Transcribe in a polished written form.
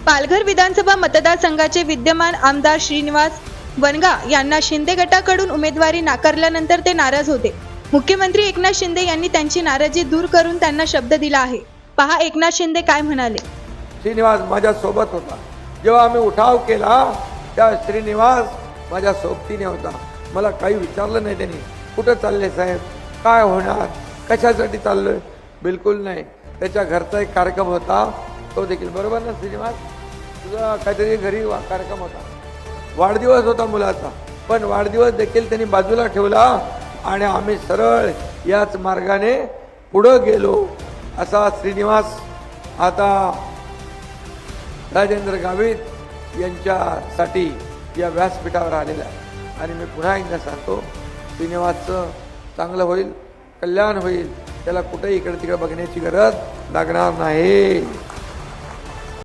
पालघर विधानसभा मतदारसंघाचे विद्यमान आमदार श्रीनिवास वनगा यांना शिंदे गटाकडून उमेदवारी नाकारल्यानंतर ते नाराज होते। मुख्यमंत्री एकनाथ शिंदे यांनी त्यांची नाराजी दूर करून त्यांना शब्द दिला आहे। पहा एकनाथ शिंदे काय म्हणाले। श्रीनिवास माझ्या सोबत होता, जेव्हा आम्ही उठाव केला त्या श्रीनिवास माझ्या सोबतीने होता। मला काही विचारलं नाही त्यांनी, कुठं चालले साहेब, काय होणार, कशासाठी चाललोय, बिलकुल नाही। त्याच्या घरचा एक कार्यक्रम होता, तो देखील बरोबर ना श्रीनिवास, तुझा काहीतरी घरी कार्यक्रम होता, वाढदिवस होता मुलाचा, पण वाढदिवस देखील त्यांनी बाजूला ठेवला आणि आम्ही सरळ याच मार्गाने पुढे गेलो। असा श्रीनिवास आता राजेंद्र गावित यांच्यासाठी या व्यासपीठावर आलेला आहे आणि मी पुन्हा एकदा सांगतो, श्रीनिवासचं चांगलं होईल, कल्याण होईल, त्याला कुठेही इकडे तिकडे बघण्याची गरज लागणार नाही।